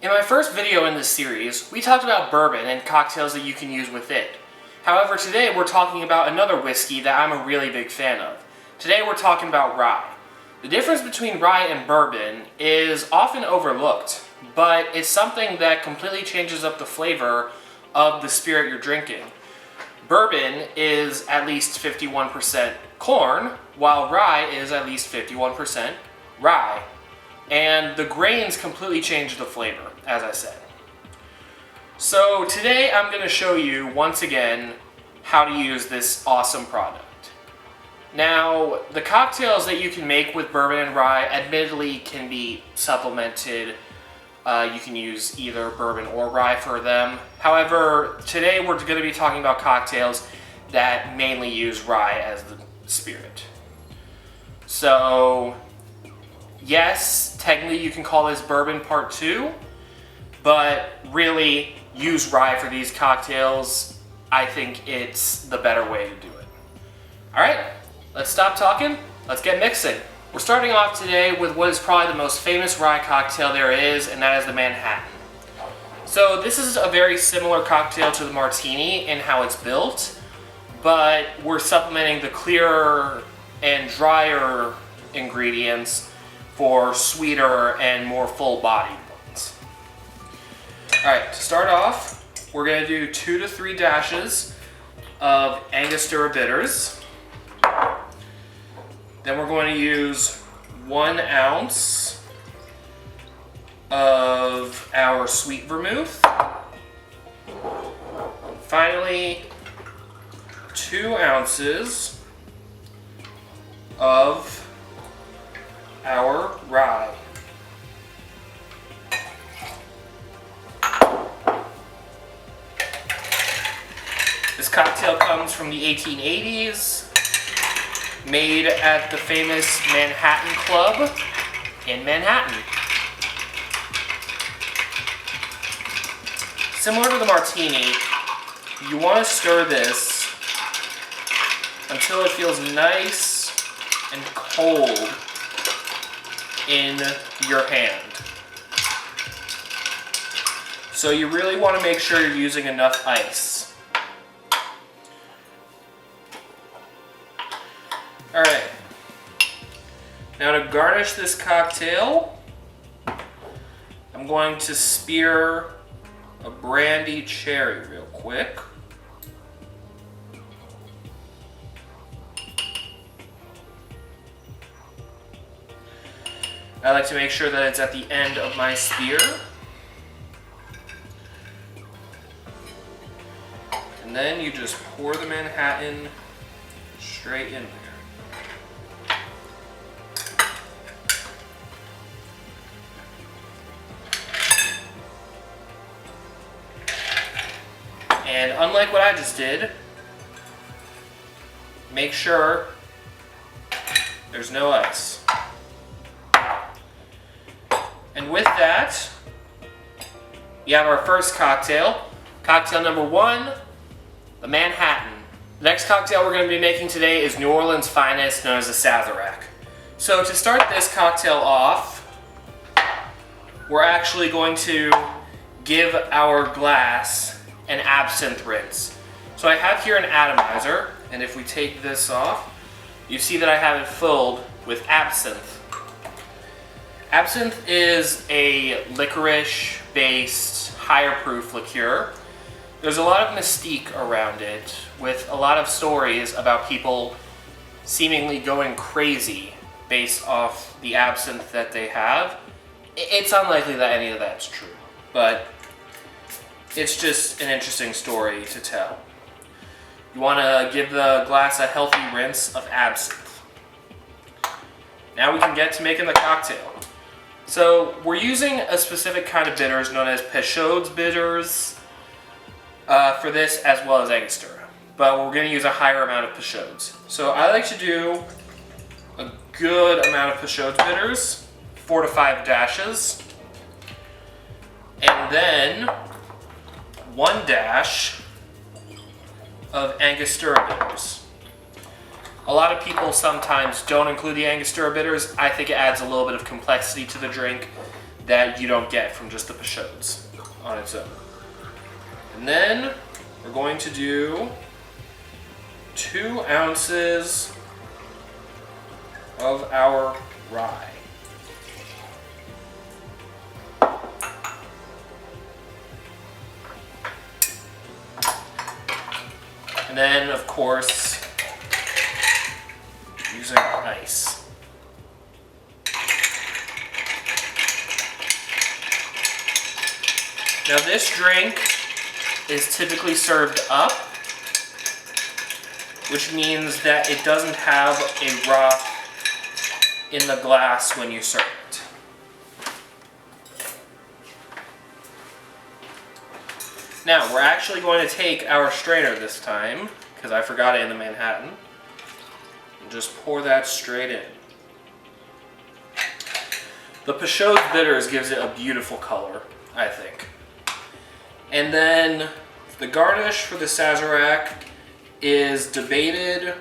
In my first video in this series, we talked about bourbon and cocktails that you can use with it. However, today we're talking about another whiskey that I'm a really big fan of. Today we're talking about rye. The difference between rye and bourbon is often overlooked, but it's something that completely changes up the flavor of the spirit you're drinking. Bourbon is at least 51% corn, while rye is at least 51% rye. And the grains completely change the flavor, as I said. So today I'm going to show you, once again, how to use this awesome product. Now, the cocktails that you can make with bourbon and rye admittedly can be supplemented. You can use either bourbon or rye for them. However, today we're going to be talking about cocktails that mainly use rye as the spirit. So, yes, technically you can call this bourbon part 2, but really use rye for these cocktails. I think it's the better way to do it. Alright, let's stop talking, let's get mixing. We're starting off today with what is probably the most famous rye cocktail there is, and that is the Manhattan. So this is a very similar cocktail to the martini in how it's built, but we're supplementing the clearer and drier ingredients for sweeter and more full-bodied ones. Alright, to start off, we're going to do 2 to 3 dashes of Angostura bitters. Then we're going to use 1 ounce of our sweet vermouth. Finally, 2 ounces of our rye. This cocktail comes from the 1880s, made at the famous Manhattan Club in Manhattan. Similar to the martini, you want to stir this until it feels nice and cold in your hand. So you really want to make sure you're using enough ice. Alright, now to garnish this cocktail, I'm going to spear a brandy cherry real quick. I like to make sure that it's at the end of my spear. And then you just pour the Manhattan straight in there. And unlike what I just did, make sure there's no ice. And with that, we have our first cocktail. Cocktail number 1, the Manhattan. The next cocktail we're going to be making today is New Orleans' finest, known as the Sazerac. So to start this cocktail off, we're actually going to give our glass an absinthe rinse. So I have here an atomizer, and if we take this off, you see that I have it filled with absinthe. Absinthe is a licorice-based, higher-proof liqueur. There's a lot of mystique around it, with a lot of stories about people seemingly going crazy based off the absinthe that they have. It's unlikely that any of that's true, but it's just an interesting story to tell. You want to give the glass a healthy rinse of absinthe. Now we can get to making the cocktail. So we're using a specific kind of bitters known as Peychaud's bitters for this, as well as Angostura. But we're going to use a higher amount of Peychaud's. So I like to do a good amount of Peychaud's bitters, 4 to 5 dashes. And then 1 dash of Angostura bitters. A lot of people sometimes don't include the Angostura bitters. I think it adds a little bit of complexity to the drink that you don't get from just the Peychaud's on its own. And then we're going to do 2 ounces of our rye. And then, of course, using ice. Now this drink is typically served up, which means that it doesn't have a froth in the glass when you serve it. Now, we're actually going to take our strainer this time, because I forgot it in the Manhattan, and just pour that straight in. The Peychaud's Bitters gives it a beautiful color, I think. And then the garnish for the Sazerac is debated.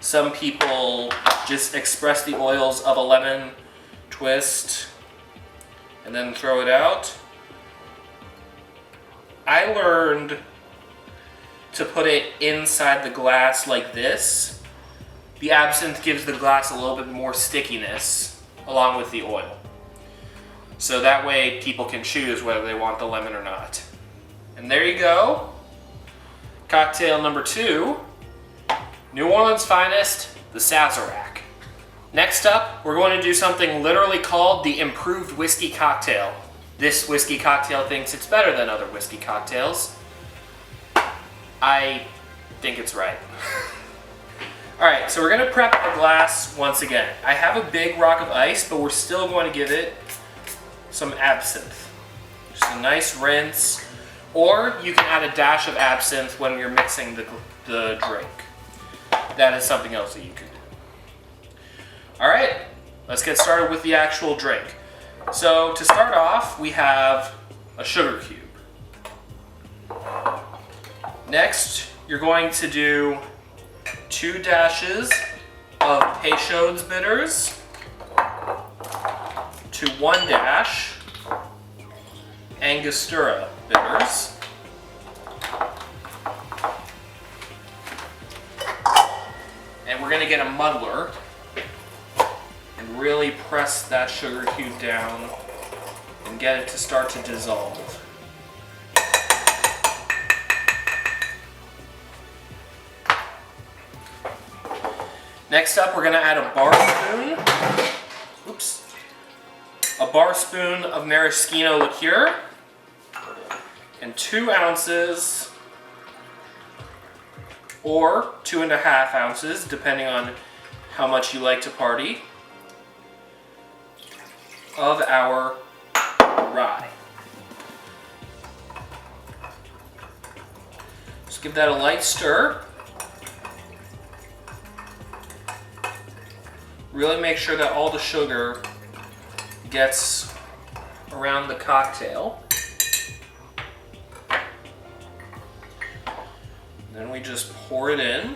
Some people just express the oils of a lemon twist and then throw it out. I learned to put it inside the glass like this. The absinthe gives the glass a little bit more stickiness along with the oil. So that way people can choose whether they want the lemon or not. And there you go. Cocktail number 2, New Orleans' finest, the Sazerac. Next up, we're going to do something literally called the improved whiskey cocktail. This whiskey cocktail thinks it's better than other whiskey cocktails. I think it's right. Alright, so we're going to prep the glass once again. I have a big rock of ice, but we're still going to give it some absinthe. Just a nice rinse. Or you can add a dash of absinthe when you're mixing the drink. That is something else that you can do. Alright, let's get started with the actual drink. So to start off, we have a sugar cube. Next, you're going to do 2 dashes of Peychaud's bitters to 1 dash Angostura bitters. And we're going to get a muddler and really press that sugar cube down and get it to start to dissolve. Next up, we're going to add a bar spoon. Oops. A bar spoon of maraschino liqueur and 2 ounces or 2.5 ounces, depending on how much you like to party, of our rye. Just give that a light stir. Really make sure that all the sugar gets around the cocktail. Then we just pour it in.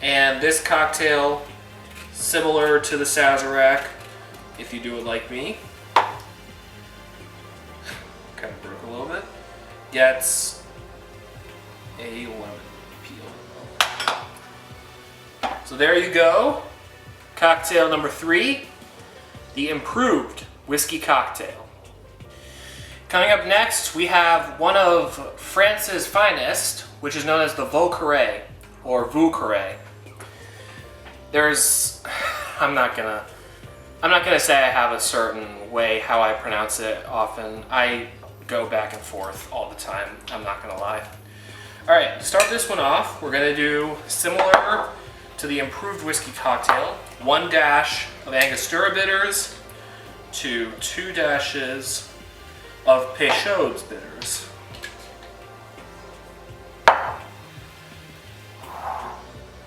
And this cocktail, similar to the Sazerac, if you do it like me, kind of broke a little bit, gets a lemon peel. So there you go. Cocktail number 3, the improved whiskey cocktail. Coming up next, we have one of France's finest, which is known as the Vieux Carre, or Vieux Carre. I'm not gonna say I have a certain way how I pronounce it often. I go back and forth all the time, I'm not gonna lie. Alright, to start this one off, we're gonna do similar to the improved whiskey cocktail, 1 dash of Angostura bitters to 2 dashes of Peychaud's bitters.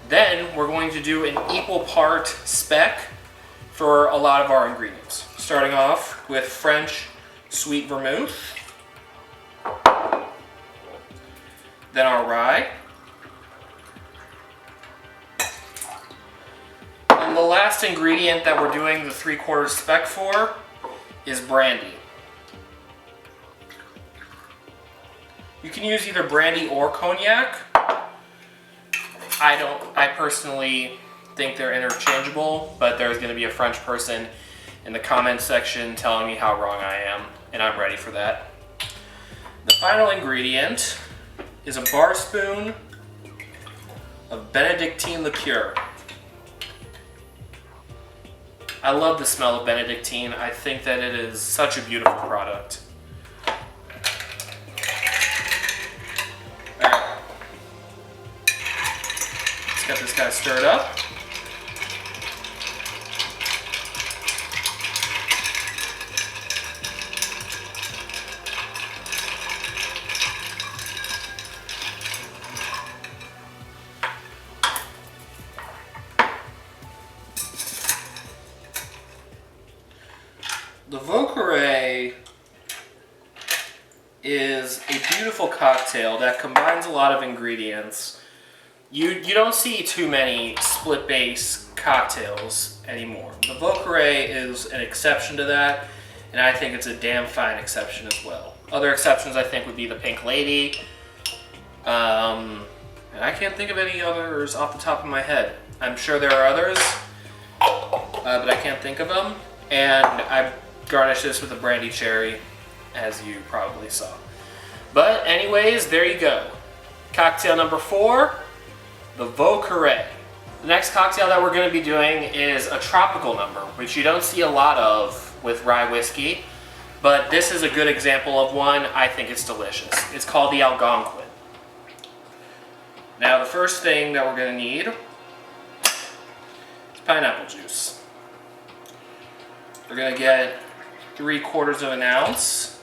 Then we're going to do an equal part spec for a lot of our ingredients. Starting off with French sweet vermouth, then our rye, And the last ingredient that we're doing the 3/4 spec for is brandy. You can use either brandy or cognac. I personally think they're interchangeable, but there's going to be a French person in the comments section telling me how wrong I am, and I'm ready for that. The final ingredient is a bar spoon of Benedictine liqueur. I love the smell of Benedictine. I think that it is such a beautiful product. Alright. Let's get this guy stirred up. The Vieux Carre is a beautiful cocktail that combines a lot of ingredients. You don't see too many split base cocktails anymore. The Vieux Carre is an exception to that, and I think it's a damn fine exception as well. Other exceptions I think would be the Pink Lady, and I can't think of any others off the top of my head. I'm sure there are others, but I can't think of them. And I garnish this with a brandy cherry, as you probably saw. But anyways, there you go. Cocktail number 4, the Vieux Carre. The next cocktail that we're going to be doing is a tropical number, which you don't see a lot of with rye whiskey, but this is a good example of one. I think it's delicious. It's called the Algonquin. Now the first thing that we're going to need is pineapple juice. We're going to get 3/4 ounce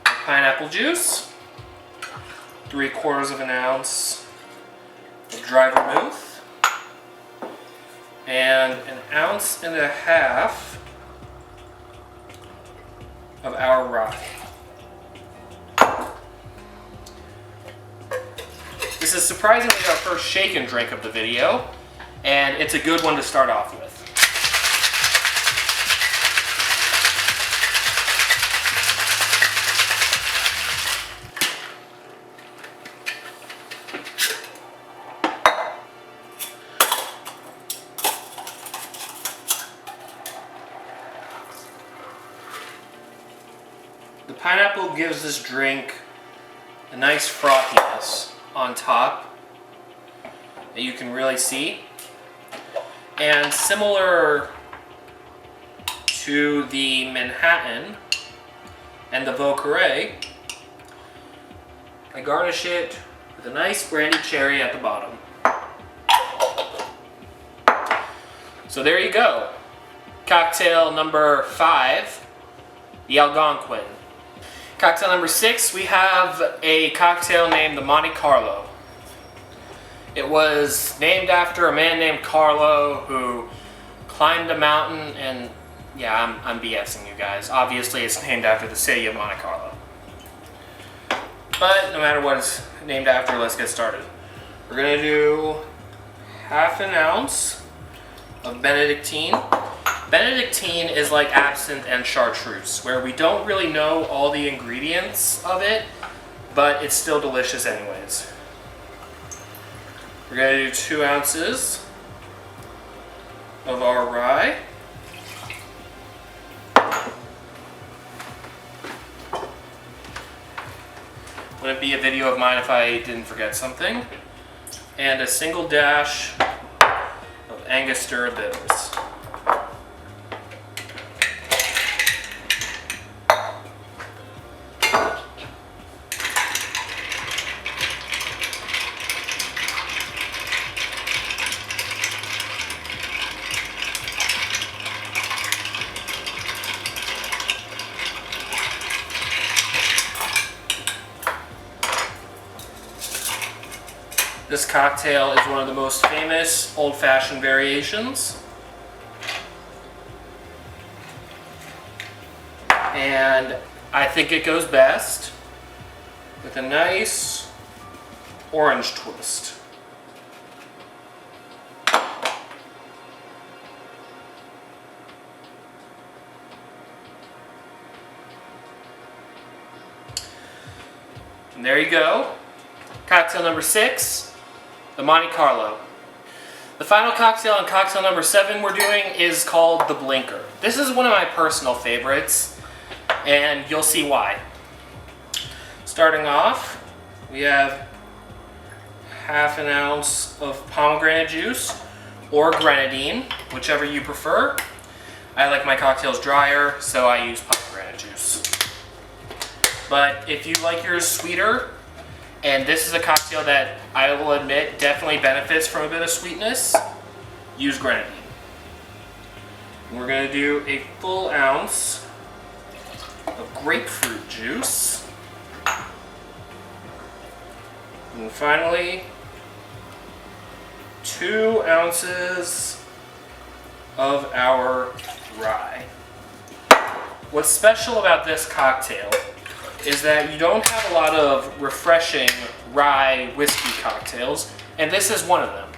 of pineapple juice, 3/4 ounce of dry vermouth, and 1.5 ounces of our rye. This is surprisingly our first shaken drink of the video, and it's a good one to start off with. The pineapple gives this drink a nice frothiness on top that you can really see. And similar to the Manhattan and the Vieux Carre, I garnish it with a nice brandy cherry at the bottom. So there you go. Cocktail number 5, the Algonquin. Cocktail number 6, we have a cocktail named the Monte Carlo. It was named after a man named Carlo who climbed a mountain, and yeah, I'm BSing you guys. Obviously it's named after the city of Monte Carlo. But no matter what it's named after, let's get started. We're going to do 1/2 ounce of Benedictine. Benedictine is like absinthe and chartreuse, where we don't really know all the ingredients of it, but it's still delicious anyways. We're going to do 2 ounces of our rye. Wouldn't be a video of mine if I didn't forget something. And a single dash of Angostura bitters. This cocktail is one of the most famous old-fashioned variations. And I think it goes best with a nice orange twist. And there you go. Cocktail number 6, the Monte Carlo. The final cocktail and cocktail number 7 we're doing is called the Blinker. This is one of my personal favorites, and you'll see why. Starting off, we have half an ounce of pomegranate juice or grenadine, whichever you prefer. I like my cocktails drier, so I use pomegranate juice. But if you like yours sweeter, and this is a cocktail that I will admit definitely benefits from a bit of sweetness, use grenadine. We're going to do a full ounce of grapefruit juice. And finally, 2 ounces of our rye. What's special about this cocktail is that you don't have a lot of refreshing rye whiskey cocktails, and this is one of them.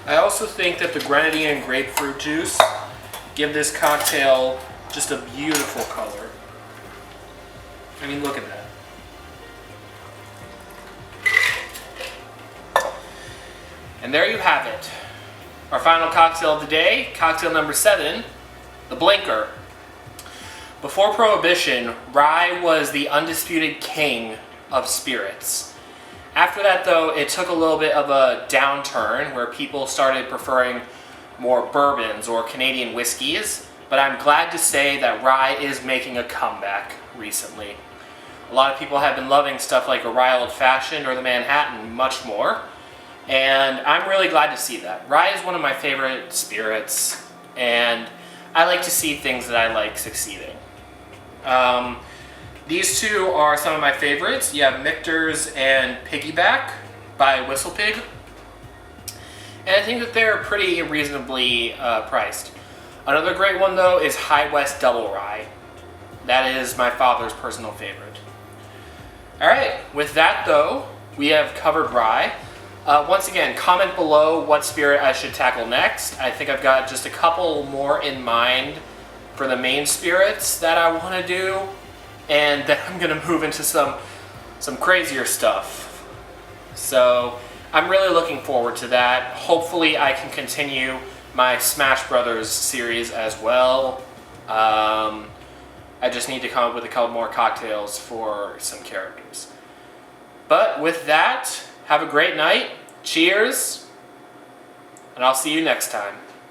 I also think that the grenadine and grapefruit juice give this cocktail just a beautiful color. I mean, look at that. And there you have it. Our final cocktail of the day, cocktail number 7, the Blinker. Before Prohibition, rye was the undisputed king of spirits. After that, though, it took a little bit of a downturn where people started preferring more bourbons or Canadian whiskeys, but I'm glad to say that rye is making a comeback recently. A lot of people have been loving stuff like a Rye Old Fashioned or the Manhattan much more, and I'm really glad to see that. Rye is one of my favorite spirits, and I like to see things that I like succeeding. These two are some of my favorites. You have Michter's and Piggyback by Whistle Pig. And I think that they're pretty reasonably priced. Another great one, though, is High West Double Rye. That is my father's personal favorite. Alright, with that, though, we have covered rye. Once again, comment below what spirit I should tackle next. I think I've got just a couple more in mind for the main spirits that I want to do. And then I'm going to move into some crazier stuff. So I'm really looking forward to that. Hopefully I can continue my Smash Brothers series as well. I just need to come up with a couple more cocktails for some characters. But with that, have a great night. Cheers. And I'll see you next time.